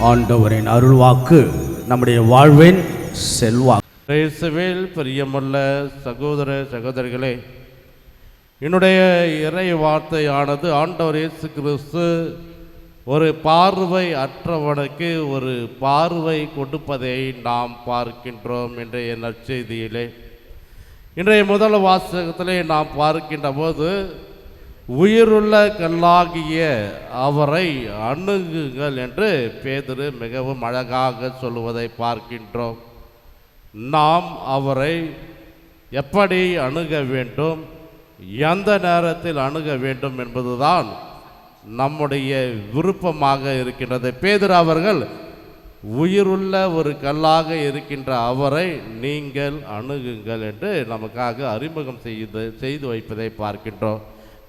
ஆண்டவரின் அருள்வாக்கு நம்முடைய வாழ்வின் செல்வாக்கு. இயேசுவில் பிரியமுள்ள சகோதர சகோதரிகளே, என்னுடைய இறை வார்த்தையானது ஆண்டவர் இயேசு கிறிஸ்து ஒரு பார்வை அற்றவனுக்கு ஒரு பார்வை கொடுப்பதை நாம் பார்க்கின்றோம். இன்றைய நற்செய்தியிலே இன்றைய முதல் வாசகத்திலே நாம் பார்க்கின்ற போது உயிருள்ள கல்லாகிய அவரை அணுகுங்கள் என்று பேதுரு மிகவும் அழகாக சொல்லுவதை பார்க்கின்றோம். நாம் அவரை எப்படி அணுக வேண்டும், எந்த நேரத்தில் அணுக வேண்டும் என்பதுதான் நம்முடைய விருப்பமாக இருக்கின்றது. பேதுரு அவர்கள் உயிருள்ள ஒரு கல்லாக இருக்கின்ற அவரை நீங்கள் அணுகுங்கள் என்று நமக்காக அறிமுகம் செய்து வைப்பதை பார்க்கின்றோம்.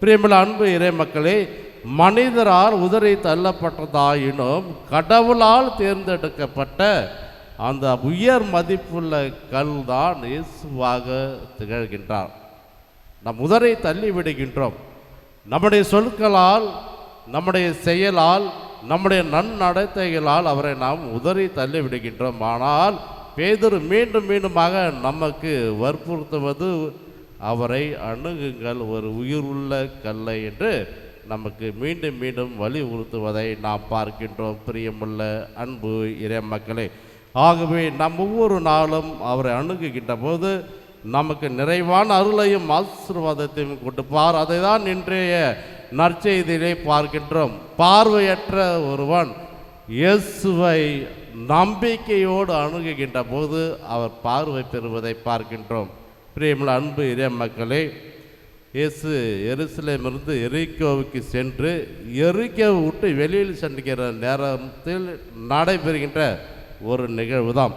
பிரியமுள்ள அன்பு இறை மக்களே, மனிதரால் உதறி தள்ளப்பட்டதாயினும் கடவுளால் தேர்ந்தெடுக்கப்பட்ட அந்த உயர் மதிப்புள்ள கல் தான் இயேசுவாக திகழ்கின்றார். நம் உதரை தள்ளி விடுகின்றோம். நம்முடைய சொற்களால், நம்முடைய செயலால், நம்முடைய நன்னடத்தைகளால் அவரை நாம் உதறி தள்ளி விடுகின்றோம். ஆனால் பேதுரு மீண்டும் மீண்டுமாக நமக்கு வற்புறுத்துவது அவரை அணுகுங்கள், ஒரு உயிருள்ள கல்லை என்று நமக்கு மீண்டும் மீண்டும் வலியுறுத்துவதை நாம் பார்க்கின்றோம். பிரியமுள்ள அன்பு இறை மக்களே, ஆகவே நாம் ஒவ்வொரு நாளும் அவரை அணுகுகின்ற போது நமக்கு நிறைவான அருளையும் ஆசீர்வாதத்தையும் கொடுப்பார். அதை தான் இன்றைய நற்செய்தியிலே பார்க்கின்றோம். பார்வையற்ற ஒருவன் இயேசுவை நம்பிக்கையோடு அணுகுகின்ற போது அவர் பார்வை பெறுவதை பார்க்கின்றோம். பிரியமுள்ள அன்பு இறை மக்களே, இயேசு எருசலேமிலிருந்து எரிகோவுக்கு சென்று எரிகோவை விட்டு வெளியில் சென்றுகிற நேரத்தில் நடைபெறுகின்ற ஒரு நிகழ்வு தான்.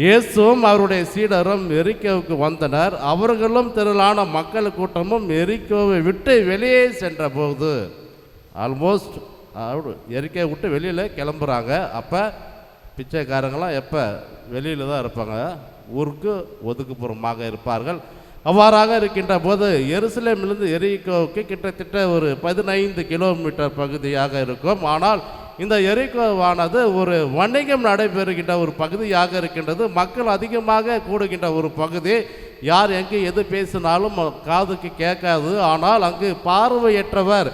இயேசுவும் அவருடைய சீடரும் எரிகோவுக்கு வந்தனர். அவர்களும் திரளான மக்கள் கூட்டமும் எரிகோவை விட்டு வெளியே சென்ற போது ஆல்மோஸ்ட் எரிகோவை விட்டு வெளியில் கிளம்புறாங்க. அப்போ பிச்சைக்காரங்களாம் எப்போ வெளியில் தான் இருப்பாங்க, ஊருக்கு ஒதுக்குப்புறமாக இருப்பார்கள். அவ்வாறாக இருக்கின்ற போது எருசலேமிலிருந்து எரிகோவுக்கு கிட்டத்தட்ட ஒரு 15 கிலோமீட்டர் பகுதியாக இருக்கும். ஆனால் இந்த எரிகோவானது ஒரு வணிகம் நடைபெறுகின்ற ஒரு பகுதியாக இருக்கின்றது. மக்கள் அதிகமாக கூடுகின்ற ஒரு பகுதி. யார் எங்கே எது பேசினாலும் காதுக்கு கேட்காது. ஆனால் அங்கு பார்வையற்றவர்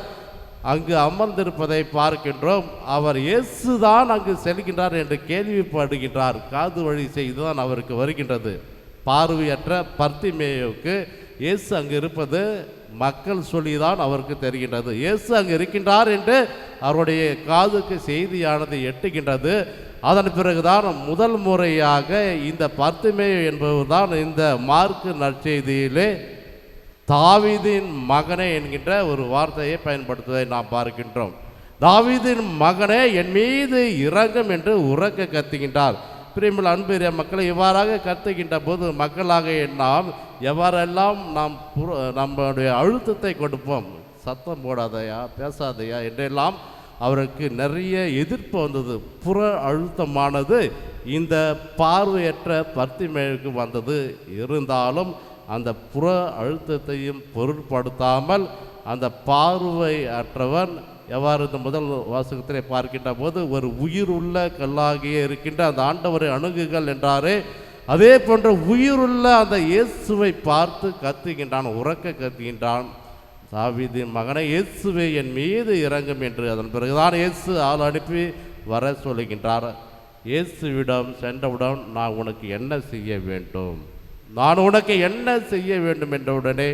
அங்கு அமர்ந்திருப்பதை பார்க்கின்றோம். அவர் இயேசுதான் அங்கு செல்கின்றார் என்று கேள்விப்படுகின்றார். காது வழி செய்துதான் அவருக்கு வருகின்றது. பார்வையற்ற பர்த்திமேயுவுக்கு இயேசு அங்கு இருப்பது மக்கள் சொல்லிதான் அவருக்கு தெரிகின்றது. இயேசு அங்கு இருக்கின்றார் என்று அவருடைய காதுக்கு செய்தியானது எட்டுகின்றது. அதன் பிறகுதான் முதல் முறையாக இந்த பர்த்திமேயு என்பவர்தான் இந்த மார்க்கு நற்செய்தியிலே தாவீதின் மகனே என்கின்ற ஒரு வார்த்தையை பயன்படுத்துவதை நாம் பார்க்கின்றோம். தாவீதின் மகனே, என் மீது இரங்கும் என்று உரக்க கத்துகின்றார். பிரியமுள்ள அன்பு இறை மக்களை, இவ்வாறாக கத்துகின்ற போது மக்களாக நாம் எவ்வாறெல்லாம் நாம் நம்முடைய அழுத்தத்தை கொடுப்போம். சத்தம் போடாதையா, பேசாதையா என்றெல்லாம் அவருக்கு நிறைய எதிர்ப்பு வந்தது. புற அழுத்தமானது இந்த பார்வையற்ற பர்த்திமேயுவுக்கு வந்தது. இருந்தாலும் அந்த புற அழுத்தத்தையும் பொருட்படுத்தாமல் அந்த பார்வை அற்றவன் எவ்வாறு இந்த முதல் வாசகத்திலே பார்க்கின்ற போது ஒரு உயிருள்ள கல்லாகியே இருக்கின்ற அந்த ஆண்டவரை அணுகுகள் என்றாரே, அதே போன்ற உயிருள்ள அந்த இயேசுவை பார்த்து கத்துகின்றான், உரக்க கத்துகின்றான். தாவீதின் மகனை, இயேசுவை என் மீது இறங்கும் என்று. அதன் பிறகுதான் இயேசு ஆள் அனுப்பி வர சொல்லுகின்றார். இயேசுவிடம் சென்றவுடன் நான் உனக்கு என்ன செய்ய வேண்டும், நான் உனக்கு என்ன செய்ய வேண்டும் என்றவுடனே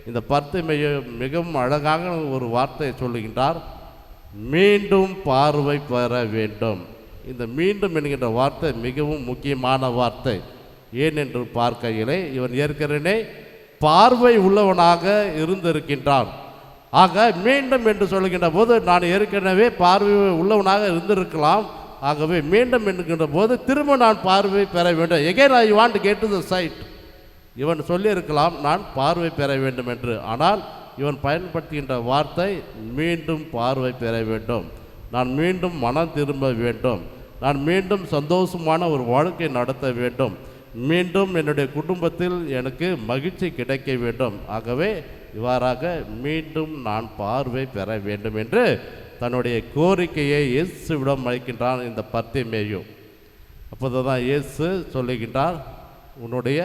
இந்த பர்த்திமேயு மிகவும் அழகாக ஒரு வார்த்தையை சொல்லுகின்றார், மீண்டும் பார்வை பெற வேண்டும். இந்த மீண்டும் என்கின்ற வார்த்தை மிகவும் முக்கியமான வார்த்தை. ஏன் என்று பார்க்கையிலே இவன் ஏற்கனவே பார்வை உள்ளவனாக இருந்திருக்கின்றான். ஆக மீண்டும் என்று சொல்லுகின்ற போது நான் ஏற்கனவே பார்வை உள்ளவனாக இருந்திருக்கலாம். ஆகவே மீண்டும் என்கின்ற போது திரும்ப நான் பார்வை பெற வேண்டும். Again I want to get to the sight. இவன் சொல்லியிருக்கலாம் நான் பார்வை பெற வேண்டும் என்று. ஆனால் இவன் பயன்படுத்துகின்ற வார்த்தை மீண்டும் பார்வை பெற வேண்டும், நான் மீண்டும் மனம் திரும்ப வேண்டும், நான் மீண்டும் சந்தோஷமான ஒரு வாழ்க்கை நடத்த வேண்டும், மீண்டும் என்னுடைய குடும்பத்தில் எனக்கு மகிழ்ச்சி கிடைக்க வேண்டும். ஆகவே இவ்வாறாக மீண்டும் நான் பார்வை பெற வேண்டும் என்று தன்னுடைய கோரிக்கையை இயேசுவிடம் வைக்கின்றான் இந்த பர்த்திமேயு. அப்போது தான் இயேசு சொல்லுகின்றார், உன்னுடைய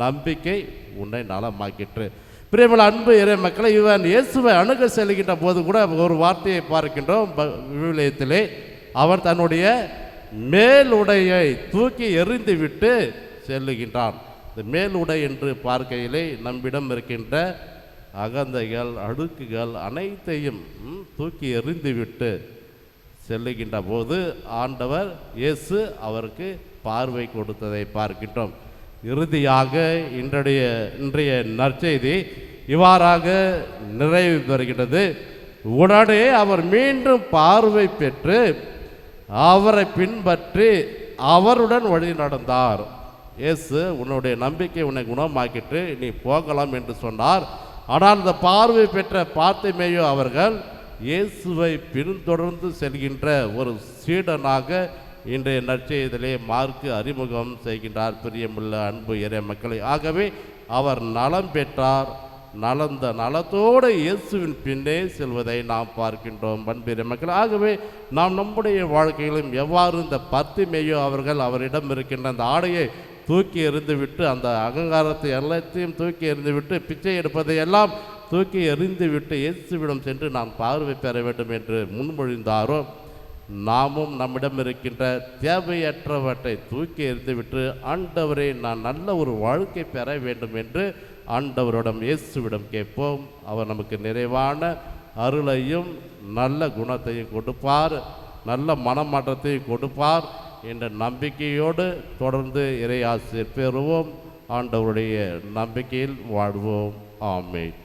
நம்பிக்கை உன்னை நலமாக்கிற்று. பிரியமுள்ள அன்பு இறை மக்களை, இவன் இயேசுவை அணுக செல்கின்ற போது கூட ஒரு வார்த்தையை பார்க்கின்றோம் விவிலியத்திலே. அவர் தன்னுடைய மேலுடையை தூக்கி எறிந்து விட்டு செல்லுகின்றான். இந்த மேலுடை என்று பார்க்கையிலே நம்மிடம் இருக்கின்ற அகந்தைகள், அழுக்குகள் அனைத்தையும் தூக்கி எறிந்துவிட்டு செல்லுகின்ற போது ஆண்டவர் இயேசு அவருக்கு பார்வை கொடுத்ததை பார்க்கின்றோம். இறுதியாக இன்றைய நற்செய்தி இவ்வாறாக நிறைவு பெறுகின்றது. உடனே அவர் மீண்டும் பார்வை பெற்று அவரை பின்பற்றி அவருடன் வழி நடந்தார். இயேசு, உன்னுடைய நம்பிக்கை உன்னை குணமாக்கிட்டு நீ போகலாம் என்று சொன்னார். ஆனால் அந்த பார்வை பெற்ற பார்த்திமேயு அவர்கள் இயேசுவை பின்தொடர்ந்து செல்கின்ற ஒரு சீடனாக இன்றைய நற்செய்தியிலே மார்க்கு அறிமுகம் செய்கின்றார். பிரியமுள்ள அன்பு இறை மக்களை, ஆகவே அவர் நலம் பெற்றார். நலத்தோடு இயேசுவின் பின்னே செல்வதை நாம் பார்க்கின்றோம் அன்பிறை மக்கள். ஆகவே நாம் நம்முடைய வாழ்க்கையிலும் எவ்வாறு இந்த பர்த்திமேயு அவர்கள் அவரிடம் இருக்கின்ற அந்த ஆடையை தூக்கி எறிந்துவிட்டு, அந்த அகங்காரத்தை எல்லாத்தையும் தூக்கி எறிந்துவிட்டு, பிச்சை எடுப்பதை எல்லாம் தூக்கி எறிந்துவிட்டு இயேசுவிடம் சென்று நான் பார்வை பெற வேண்டும் என்று முன்மொழிந்தாரோ, நாமும் நம்மிடம் இருக்கின்ற தேவையற்றவற்றை தூக்கி எறிந்துவிட்டு, ஆண்டவரே நான் நல்ல ஒரு வாழ்க்கை பெற வேண்டும் என்று ஆண்டவரிடம் இயேசுவிடம் கேட்போம். அவர் நமக்கு நிறைவான அருளையும் நல்ல குணத்தையும் கொடுப்பார், நல்ல மனமாற்றத்தையும் கொடுப்பார் என்ற நம்பிக்கையோடு தொடர்ந்து இறையாசிரியர் பெறுவோம். ஆண்டவருடைய நம்பிக்கையில் வாழ்வோம். ஆமென்.